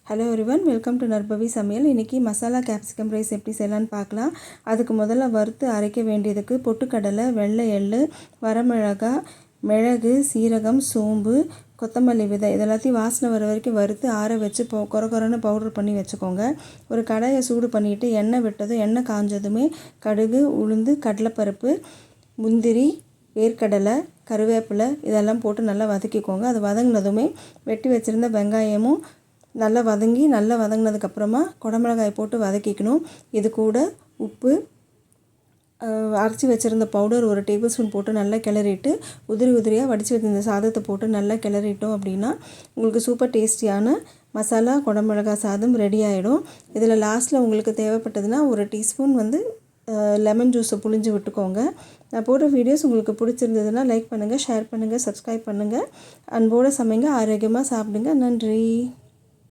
Hello everyone, welcome to நர்பவி சமையல். இன்றைக்கி masala capsicum rice எப்படி செய்யலான்னு பார்க்கலாம். அதுக்கு முதல்ல வறுத்து அரைக்க வேண்டியதுக்கு பொட்டுக்கடலை, வெள்ளை எள்ளு, வரமிளகாய், மிளகு, சீரகம், சோம்பு, கொத்தமல்லி விதை இதெல்லாத்தையும் வாசனை வர வரைக்கும் வறுத்து ஆற வச்சு கொரன்னு பவுடர் பண்ணி வச்சுக்கோங்க. ஒரு கடாயை சூடு பண்ணிவிட்டு எண்ணெய் விட்டதும் எண்ணெய் காஞ்சதுமே கடுகு, உளுந்து, கடலைப்பருப்பு, முந்திரி, வேர்க்கடலை, கருவேப்பிலை இதெல்லாம் போட்டு நல்லா வதக்கிக்கோங்க. அது வதங்கினதுமே வெட்டி வச்சுருந்த வெங்காயமும் நல்லா வதங்கினதுக்கப்புறமா குடமிளகாய் போட்டு வதக்கிக்கணும். இது கூட உப்பு, அரைச்சி வச்சுருந்த பவுடர் ஒரு டேபிள் ஸ்பூன் போட்டு நல்லா கிளறிட்டு உதிரியாக வடித்து வச்சுருந்த சாதத்தை போட்டு நல்லா கிளறிட்டோம் அப்படின்னா உங்களுக்கு சூப்பர் டேஸ்டியான மசாலா குடமிளகாய் சாதம் ரெடி ஆகிடும். இதில் லாஸ்ட்டில் உங்களுக்கு தேவைப்பட்டதுன்னா ஒரு டீஸ்பூன் லெமன் ஜூஸை புழிஞ்சு விட்டுக்கோங்க. நான் போடுற வீடியோஸ் உங்களுக்கு பிடிச்சிருந்ததுன்னா லைக் பண்ணுங்கள், ஷேர் பண்ணுங்கள், சப்ஸ்கிரைப் பண்ணுங்கள். அன்போடு சமைங்க, ஆரோக்கியமாக சாப்பிடுங்க. நன்றி.